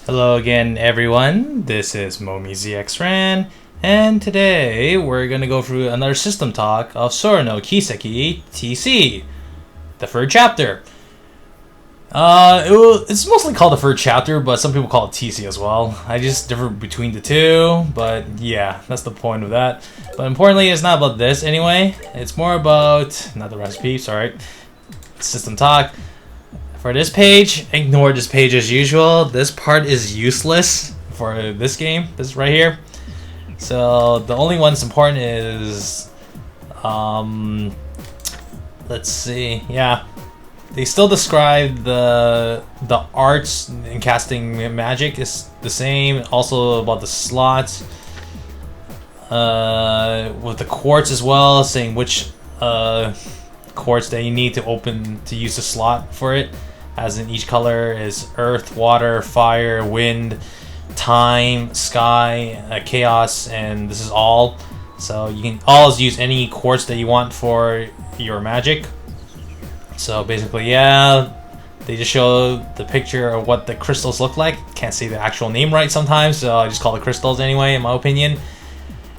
Hello again, everyone. This is MomiZXRan, and today we're gonna go through another system talk of Sora no Kiseki TC, the third chapter. It's mostly called the third chapter, but some people call it TC as well. I just differ between the two, but yeah, that's the point of that. But importantly, it's not about this anyway. It's more about, not the recipe, sorry, system talk. For this page, ignore this page as usual. This part is useless for this game, this right here. So the only one that's important is, let's see, yeah. They still describe the arts in casting magic is the same. Also about the slots, with the quartz as well, saying which quartz that you need to open to use the slot for it. As in each color is earth, water, fire, wind, time, sky, chaos, and this is all. So you can always use any quartz that you want for your magic. So basically, yeah, they just show the picture of what the crystals look like. Can't say the actual name right sometimes, so I just call it crystals anyway, in my opinion.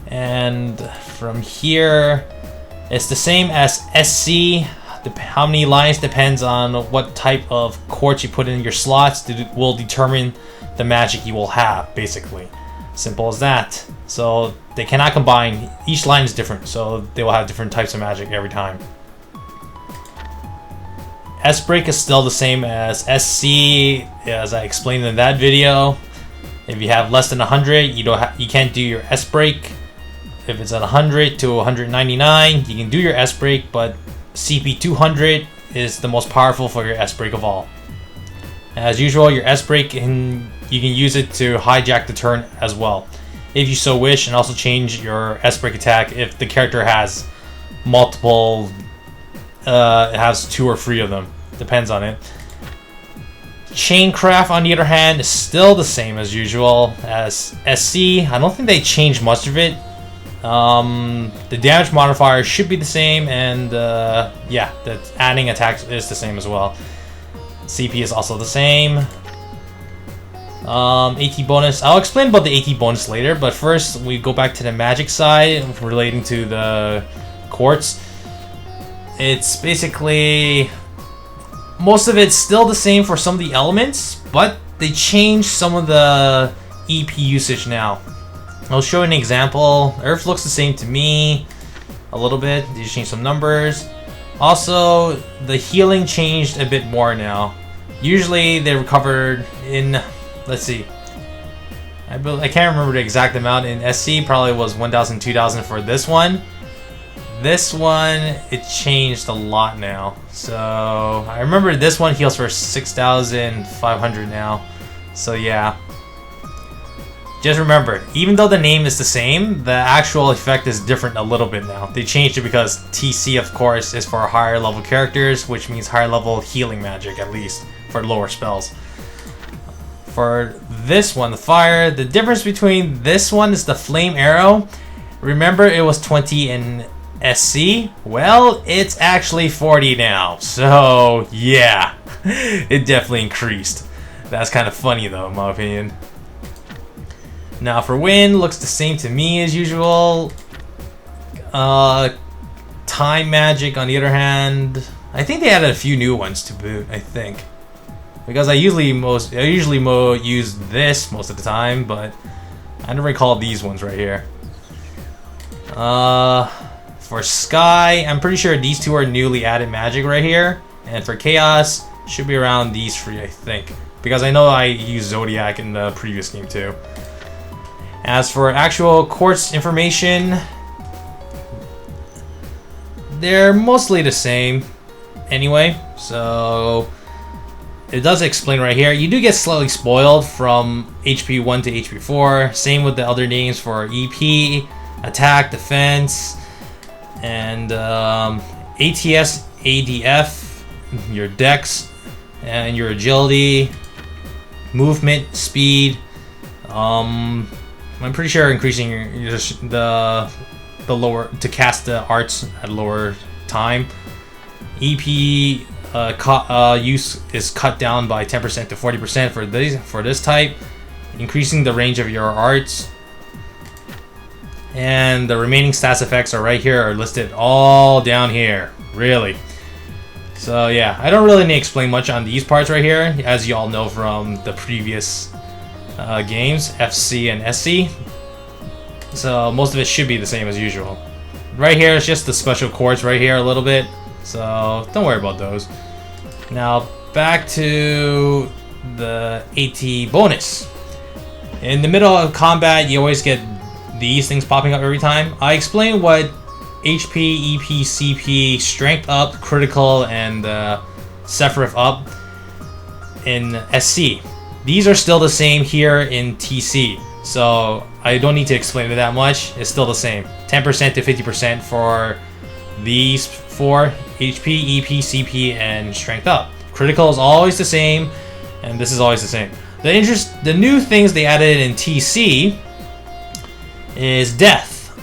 And from here, it's the same as SC. How many lines depends on what type of quartz you put in your slots will determine the magic you will have, basically. Simple as that. So they cannot combine. Each line is different, so they will have different types of magic every time. S-break is still the same as SC, as I explained in that video. If you have less than 100, you can't do your S-break. If it's at 100 to 199, you can do your S-break, but CP 200 is the most powerful for your S-break of all. As usual, your S-break, you can use it to hijack the turn as well, if you so wish, and also change your S-break attack if the character has multiple, it has 2 or 3 of them, depends on it. Chaincraft, on the other hand, is still the same as usual as SC. I don't think they changed much of it. The damage modifier should be the same, and yeah, the adding attacks is the same as well. CP is also the same. AT bonus, I'll explain about the AT bonus later, but first we go back to the magic side relating to the quartz. It's basically, most of it's still the same for some of the elements, but they changed some of the EP usage now. I'll show an example. Earth looks the same to me a little bit. They just changed some numbers. Also, the healing changed a bit more now. Usually they recovered in, let's see, I can't remember the exact amount. In SC probably was 1,000, 2,000 for this one. This one, it changed a lot now. So I remember this one heals for 6,500 now. So yeah. Just remember, even though the name is the same, the actual effect is different a little bit now. They changed it because TC, of course, is for higher level characters, which means higher level healing magic, at least, for lower spells. For this one, the fire, the difference between this one is the flame arrow. Remember, it was 20 in SC? Well, it's actually 40 now. So, yeah, it definitely increased. That's kind of funny, though, in my opinion. Now for wind, looks the same to me as usual. Time magic, on the other hand, I think they added a few new ones to boot. I think, because I usually use this most of the time, but I never recall these ones right here. For sky, I'm pretty sure these two are newly added magic right here, and for chaos, should be around these 3, I think, because I know I used Zodiac in the previous game too. As for actual quartz information, they're mostly the same anyway, so it does explain right here. You do get slightly spoiled from HP 1 to HP 4, same with the other names for EP, attack, defense, and ATS, ADF, your dex, and your agility, movement, speed, I'm pretty sure increasing the lower to cast the arts at lower time. EP use is cut down by 10% to 40% for this type. increasing the range of your arts. And the remaining stats effects are right here, are listed all down here, really. So yeah, I don't really need to explain much on these parts right here, as you all know from the previous games, FC and SC. So most of it should be the same as usual. Right here is just the special chords right here a little bit, so don't worry about those. Now back to the AT bonus. In the middle of combat, you always get these things popping up every time. I explained what HP, EP, CP, Strength Up, Critical, and Sephiroth Up in SC. These are still the same here in TC, so I don't need to explain it that much. It's still the same. 10% to 50% for these four: HP, EP, CP, and Strength Up. Critical is always the same, and this is always the same. The new things they added in TC is Death.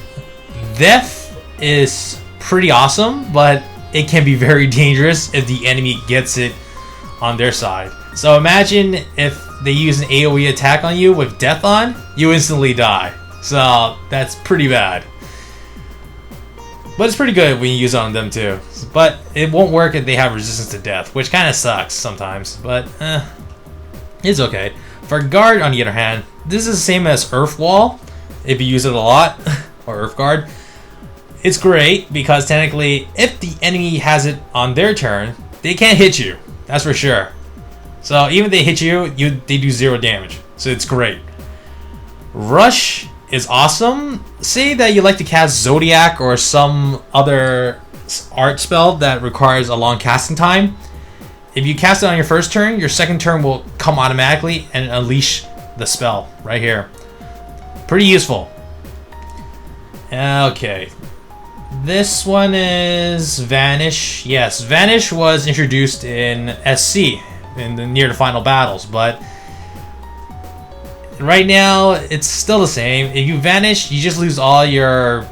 Death is pretty awesome, but it can be very dangerous if the enemy gets it on their side. So imagine if they use an AoE attack on you with Death on, you instantly die. So that's pretty bad. But it's pretty good when you use it on them too. But it won't work if they have resistance to death, which kind of sucks sometimes, but it's okay. For Guard, on the other hand, this is the same as Earth Wall, if you use it a lot, or Earth Guard. It's great because technically, if the enemy has it on their turn, they can't hit you. That's for sure. So even if they hit you, they do 0 damage. So it's great. Rush is awesome. Say that you like to cast Zodiac or some other art spell that requires a long casting time. If you cast it on your first turn, your second turn will come automatically and unleash the spell right here. Pretty useful. Okay. This one is Vanish. Yes, Vanish was introduced in SC near the final battles, but right now it's still the same. If you vanish, you just lose all your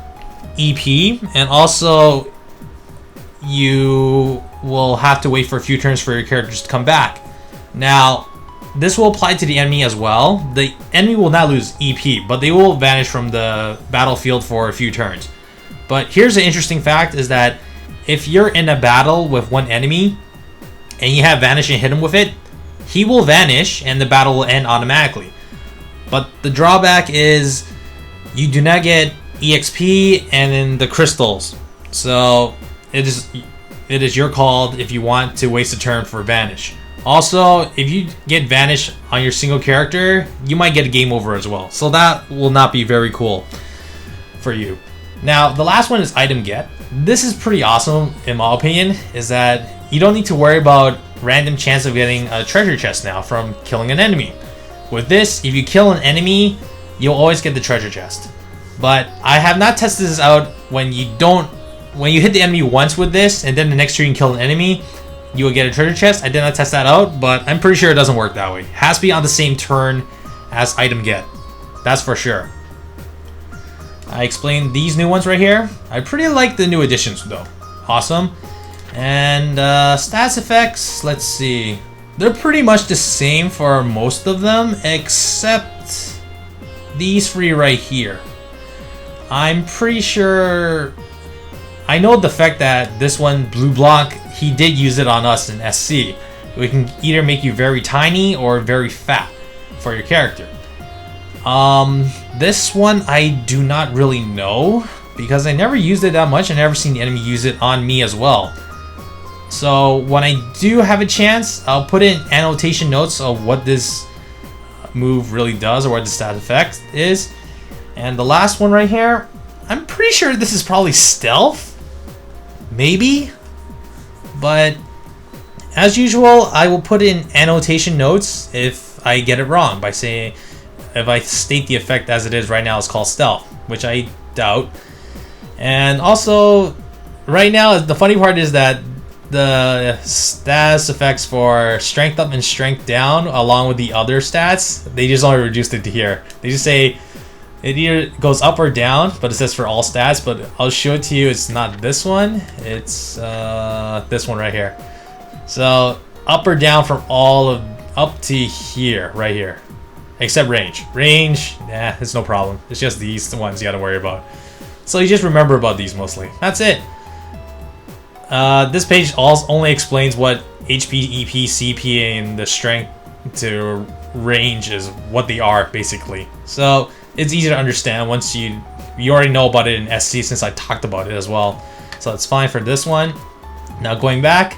EP, and also you will have to wait for a few turns for your characters to come back. Now, this will apply to the enemy as well. The enemy will not lose EP, but they will vanish from the battlefield for a few turns. But here's an interesting fact, is that if you're in a battle with one enemy and you have Vanish and hit him with it, he will vanish and the battle will end automatically. But the drawback is you do not get EXP and then the crystals. So it is your call if you want to waste a turn for Vanish. Also, if you get Vanish on your single character, you might get a game over as well. So that will not be very cool for you. Now, the last one is Item Get. This is pretty awesome, in my opinion, is that you don't need to worry about random chance of getting a treasure chest now from killing an enemy. With this, if you kill an enemy, you'll always get the treasure chest. But I have not tested this out when you hit the enemy once with this, and then the next turn you kill an enemy, you will get a treasure chest. I did not test that out, but I'm pretty sure it doesn't work that way. It has to be on the same turn as Item Get. That's for sure. I explained these new ones right here. I pretty like the new additions though. Awesome. And stats effects, let's see. They're pretty much the same for most of them, except these three right here. I'm pretty sure... I know the fact that this one, Blue Block, he did use it on us in SC. We can either make you very tiny or very fat for your character. This one I do not really know because I never used it that much. I never seen the enemy use it on me as well. So when I do have a chance, I'll put in annotation notes of what this move really does or what the stat effect is. And the last one right here, I'm pretty sure this is probably stealth. Maybe. But as usual, I will put in annotation notes if I get it wrong by saying, if I state the effect as it is right now, it's called stealth, which I doubt. And also, right now, the funny part is that the stats effects for strength up and strength down, along with the other stats, they just only reduced it to here. They just say it either goes up or down, but it says for all stats. But I'll show it to you. It's not this one. It's this one right here. So up or down from all of up to here, right here. except range. Range, nah, it's no problem. It's just these ones you gotta worry about. So you just remember about these mostly. That's it. This page also only explains what HP, EP, CP, and the strength to range is what they are basically. So it's easy to understand once you already know about it in SC since I talked about it as well. So that's fine for this one. Now going back,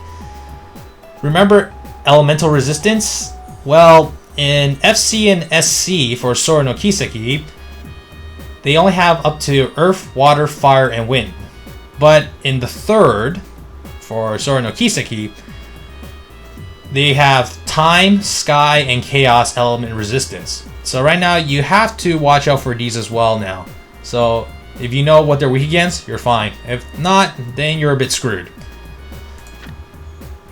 remember elemental resistance? Well, in FC and SC for Sora no Kiseki, they only have up to Earth, Water, Fire, and Wind. But in the third, for Sora no Kiseki, they have Time, Sky, and Chaos element resistance. So right now, you have to watch out for these as well now. So if you know what they're weak against, you're fine. If not, then you're a bit screwed.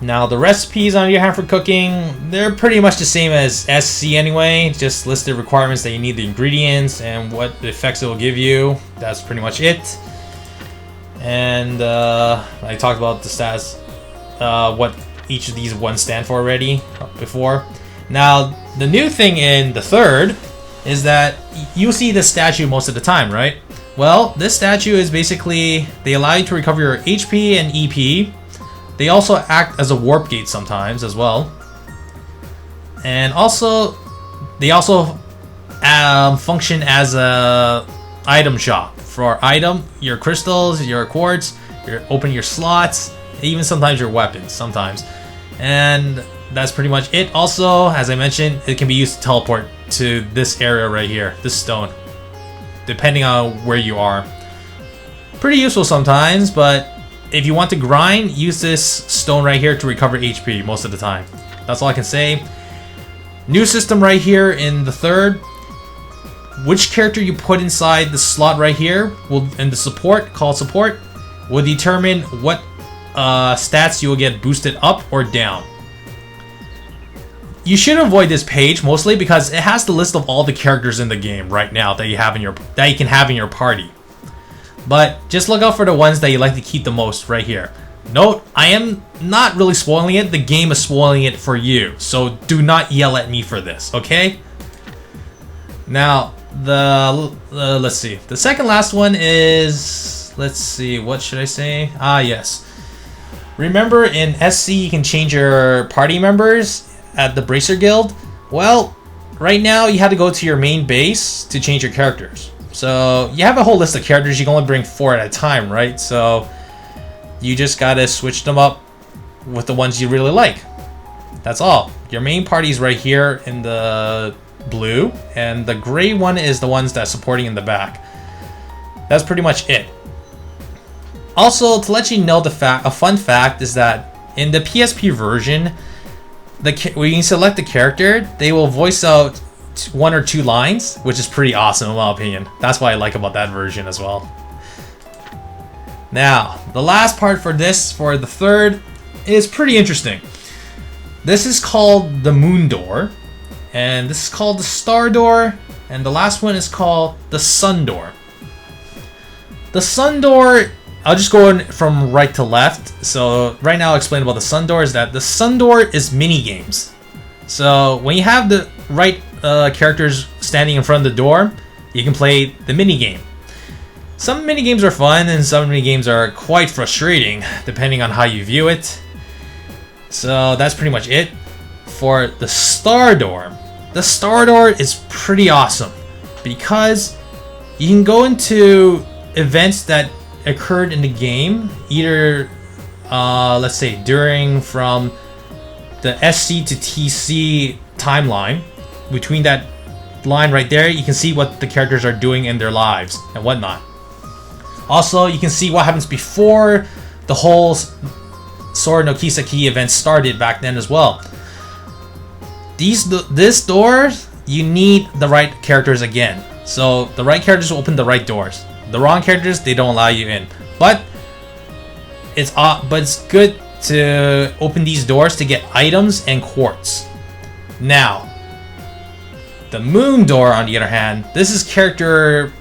Now the recipes on your hand for cooking, they're pretty much the same as SC anyway. Just list the requirements that you need, the ingredients, and what effects it will give you. That's pretty much it. And I talked about the stats, what each of these ones stand for already before. Now the new thing in the third is that you'll see this statue most of the time, right? Well, this statue is basically, they allow you to recover your HP and EP. They also act as a warp gate sometimes as well. And also, they also function as a item shop. For item, your crystals, your quartz, open your slots, even sometimes your weapons, sometimes. And that's pretty much it. Also, as I mentioned, it can be used to teleport to this area right here, this stone, depending on where you are. Pretty useful sometimes, but if you want to grind, use this stone right here to recover HP most of the time. That's all I can say. New system right here in the third. Which character you put inside the slot right here will, and the support, called support, will determine what stats you will get boosted up or down. You should avoid this page mostly because it has the list of all the characters in the game right now that you can have in your party. But just look out for the ones that you like to keep the most right here. Note, I am not really spoiling it. The game is spoiling it for you. So do not yell at me for this, okay? Now, let's see. The second last one is, let's see, what should I say? Ah, yes. Remember in SC you can change your party members at the Bracer Guild? Well, right now you have to go to your main base to change your characters. So you have a whole list of characters, you can only bring 4 at a time, right? So you just gotta switch them up with the ones you really like. That's all. Your main party is right here in the blue, and the gray one is the ones that's supporting in the back. That's pretty much it. Also, to let you know a fun fact is that in the PSP version, when you select the character, they will voice out 1 or 2 lines, which is pretty awesome in my opinion. That's what I like about that version as well. Now, the last part for the third, is pretty interesting. This is called the Moon Door, and this is called the Star Door, and the last one is called the Sun Door. The Sun Door, I'll just go in from right to left. So right now I'll explain about the Sun Door is that the Sun Door is mini games. So when you have the right characters standing in front of the door, you can play the mini game. Some mini games are fun and some mini games are quite frustrating depending on how you view it. So that's pretty much it for the Star Door. The Star Door is pretty awesome because you can go into events that occurred in the game, either let's say from the SC to TC timeline. Between that line right there, you can see what the characters are doing in their lives and whatnot. Also, you can see what happens before the whole Sora no Kiseki event started back then as well. This doors, you need the right characters again. So the right characters will open the right doors. The wrong characters, they don't allow you in. But it's good to open these doors to get items and quartz. Now, the Moon Door, on the other hand, this is character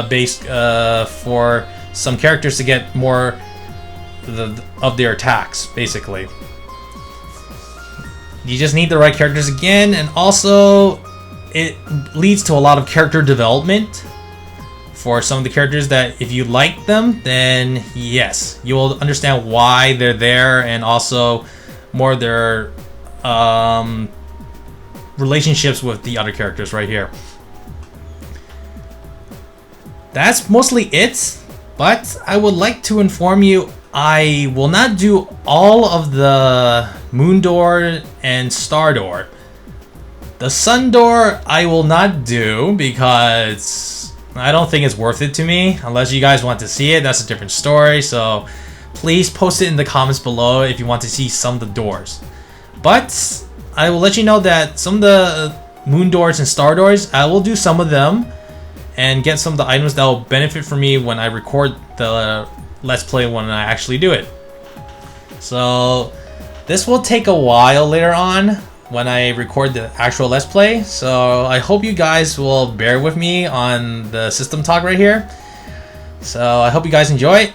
based for some characters to get more of their attacks, basically. You just need the right characters again, and also it leads to a lot of character development for some of the characters that if you like them, then yes, you will understand why they're there, and also more of their relationships with the other characters right here. That's mostly it, but I would like to inform you I will not do all of the Moon Door and Star Door. The Sun Door I will not do because I don't think it's worth it to me. Unless you guys want to see it, that's a different story. So please post it in the comments below if you want to see some of the doors. But I will let you know that some of the Moon Doors and Star Doors, I will do some of them and get some of the items that will benefit for me when I record the Let's Play when I actually do it. So this will take a while later on when I record the actual Let's Play, so I hope you guys will bear with me on the system talk right here. So I hope you guys enjoy it.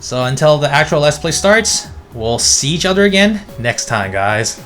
So until the actual Let's Play starts, we'll see each other again next time, guys.